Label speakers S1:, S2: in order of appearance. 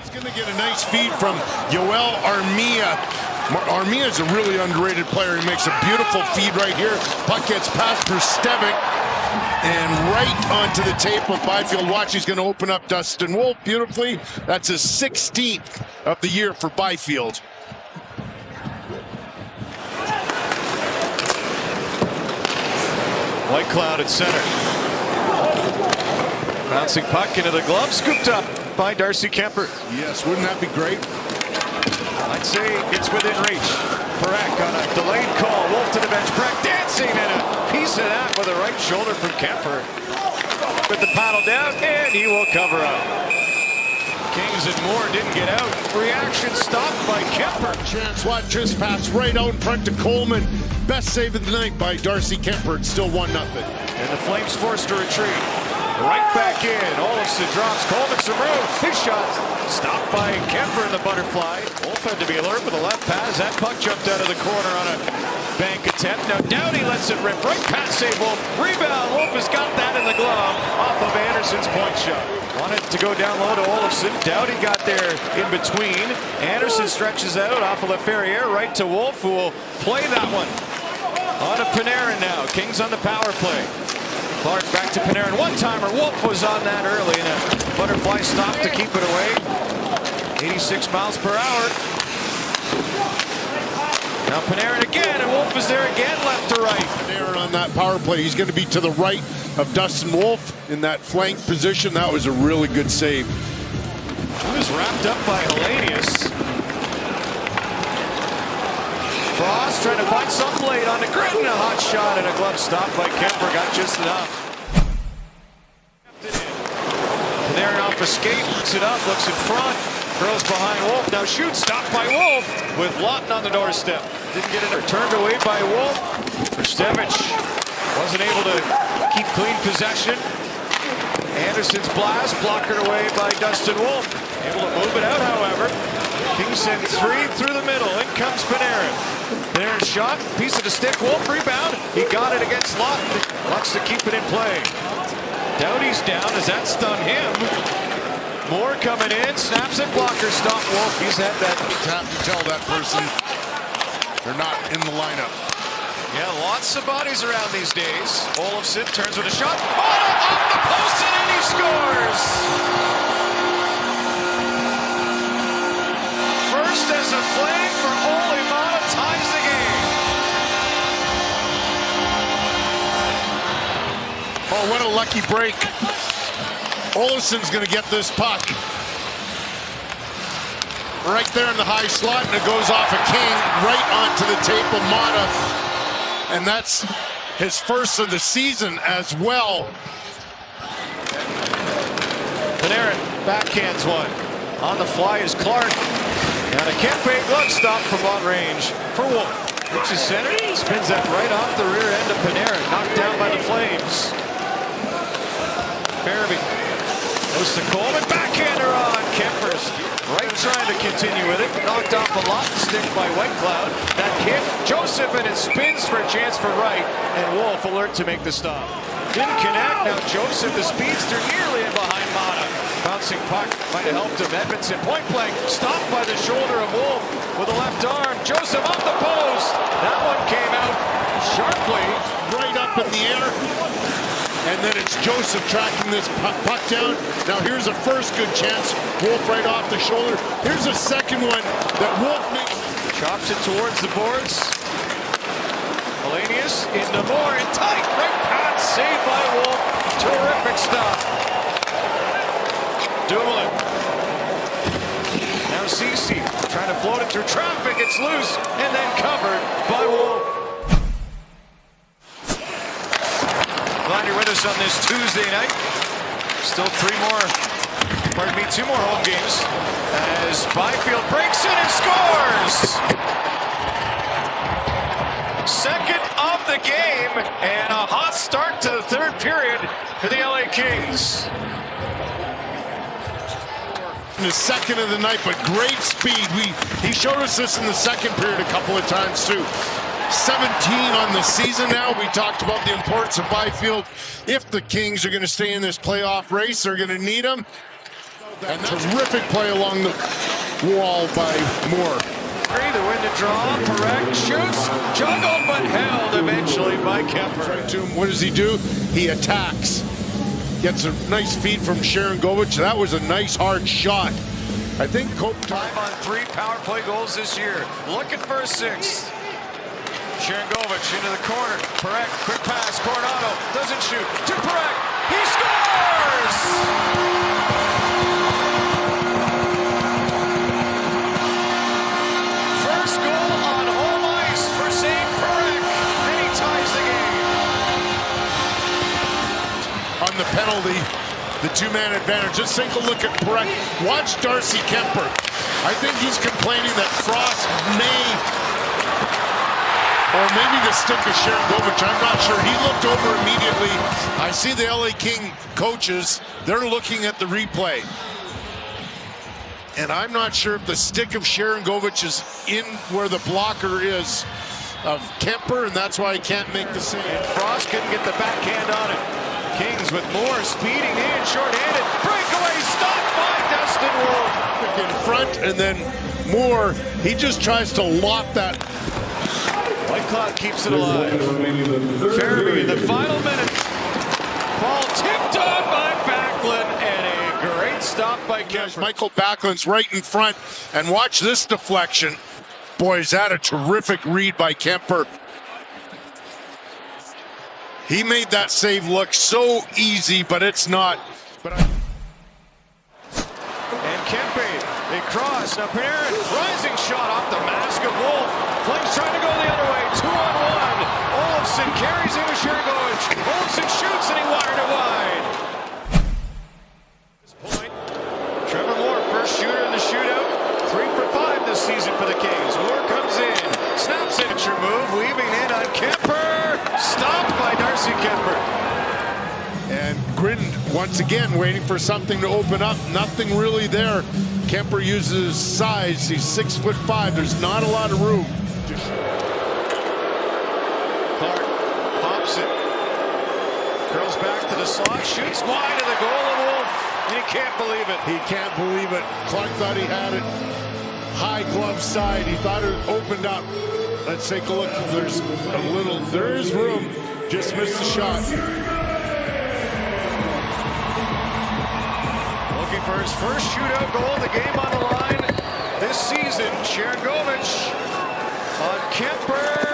S1: He's going to get a nice feed from Yoel Armia. Armia is a really underrated player. He makes a beautiful feed right here. Puck gets past Stevic and right onto the tape of Byfield. Watch, he's going to open up Dustin Wolf beautifully. That's his 16th of the year for Byfield.
S2: White Cloud at center. Bouncing puck into the glove, scooped up by Darcy Kemper.
S1: Yes, wouldn't that be great?
S2: I'd say it's within reach. Perek on a delayed call. Wolf to the bench. Perek dancing and a piece of that with a right shoulder from Kemper. With the paddle down, and he will cover up. Kings and Moore didn't get out. Reaction stopped by Kemper.
S1: Chance, watch this pass right out in front to Coleman. Best save of the night by Darcy Kemper. It's still 1-0.
S2: And the Flames forced to retreat. Right back in. Olofsson drops. Coleman some room. His shot stopped by Kemper in the butterfly. Wolf had to be alert with a left pass. That puck jumped out of the corner on a bank attempt. Now Doughty lets it rip. Right past save Wolf. Rebound. Wolf has got that in the glove off of Anderson's point shot. Wanted to go down low to Olofsson. Doughty got there in between. Anderson stretches out off of LaFerriere right to Wolf, who will play that one. On to Panarin now. Kings on the power play. Clark back to Panarin. One-timer. Wolf was on that early, and a butterfly stop to keep it away. 86 miles per hour. Now Panarin again, and Wolf is there again, left to right.
S1: Panarin on that power play. He's going to be to the right of Dustin Wolf in that flank position. That was a really good save.
S2: He was wrapped up by Hellenius. Frost trying to find something late on the grid, and a hot shot and a glove stop by Kemper. Got just enough. Panarin off a skate, looks it up, looks in front, curls behind Wolf. Now shoots, stopped by Wolf with Lawton on the doorstep. Didn't get it. Turned away by Wolf. Stevic wasn't able to keep clean possession. Anderson's blast blockered away by Dustin Wolf. Able to move it out, however. Kings send three through the middle. In comes Panarin. Panarin shot, piece of the stick. Wolf rebound. He got it against Lawton. Wants to keep it in play. Doughty's down. Does that stun him? Moore coming in. Snaps it. Blocker stop. Wolf. He's had that.
S1: Have to tell that person they're not in the lineup.
S2: Yeah, lots of bodies around these days. Olofsson turns with a shot. Oh, off the post, and he scores! First as a flag for Ole Mata ties the game.
S1: Oh, what a lucky break. Olofsson's going to get this puck. Right there in the high slot, and it goes off a King right onto the tape of Mata. And that's his first of the season as well.
S2: Panarin backhands one. On the fly is Clark. And a Kempe glove stop from long range for Wolf. Which is center. Spins that right off the rear end of Panarin. Knocked down by the Flames. Farabee goes to Coleman. Backhander on Kemper's. Right trying to continue with it. Knocked off a lot stick by White Cloud. That hit Joseph, and it spins for a chance for Wright. And Wolf alert to make the stop. Didn't connect. Now Joseph, the speedster, nearly in behind Mata. Bouncing puck might have helped him. Edmondson point blank. Stopped by the shoulder of Wolf with a left arm. Joseph off the post. That one came out sharply.
S1: Right up in the air. And then it's Joseph tracking this puck down. Now here's a first good chance. Wolf right off the shoulder. Here's a second one that Wolf makes.
S2: Chops it towards the boards. Hellenius into Moore and tight. Right pass saved by Wolf. Terrific stop. Dumoulin. Now Ceci trying to float it through traffic. It's loose and then covered by Wolf. Glad you're with us on this Tuesday night. Still two more home games as Byfield breaks in and scores! Second of the game and a hot start to the third period for the LA Kings.
S1: The second of the night, but great speed. He showed us this in the second period a couple of times too. 17 on the season now. We talked about the importance of Byfield. If the Kings are going to stay in this playoff race, they're going to need him. And terrific play along the wall by Moore.
S2: The win to draw. Perek shoots. Juggled but held eventually by Kemper.
S1: Right to him. What does he do? He attacks. Gets a nice feed from Sharangovich. That was a nice hard shot. I think Cope
S2: 5 on 3 power play goals this year. Looking for a 6th. Sharangovich into the corner. Perek, quick pass. Coronado doesn't shoot. To Perek. He scores! First goal on home ice for St. Perek. And he ties the game.
S1: On the penalty, the two-man advantage. Just take a look at Perek. Watch Darcy Kemper. I think he's complaining that Frost may, or maybe the stick of Sharangovich, I'm not sure. He looked over immediately. I see the LA King coaches, they're looking at the replay. And I'm not sure if the stick of Sharangovich is in where the blocker is of Kemper, and that's why he can't make the save.
S2: And Frost couldn't get the backhand on it. Kings with Moore speeding in, short-handed. Breakaway stopped by Dustin Wolf.
S1: In front, and then Moore, he just tries to lop that.
S2: White Cloud keeps it alive. Fairby in the final minute. Ball tipped on by Backlund, and a great stop by Kemper.
S1: Michael Backlund's right in front, and watch this deflection. Boy, is that a terrific read by Kemper. He made that save look so easy, but it's not.
S2: And Kempe, they cross. Now Panarin, rising shot off the mask of Wolf. Flames trying to go the other way. 2-on-1. Olofsson carries into Sharangovich. Olofsson shoots and he wired it wide. This point, Trevor Moore, first shooter in the shootout. 3 for 5 this season for the Kings. Moore comes in, snaps signature move, weaving in on Kemper. Stopped by Darcy Kemper.
S1: And Gritton, once again, waiting for something to open up. Nothing really there. Kemper uses his size. He's 6'5". There's not a lot of room.
S2: Clark pops it. Curls back to the slot. Shoots wide of the goal of Wolf. And he can't believe it.
S1: He can't believe it. Clark thought he had it. High glove side. He thought it opened up. Let's take a look. There's a little. There is room. Just missed the shot.
S2: Looking for his first shootout goal. The game on the line this season. Sharangovich on Kemper.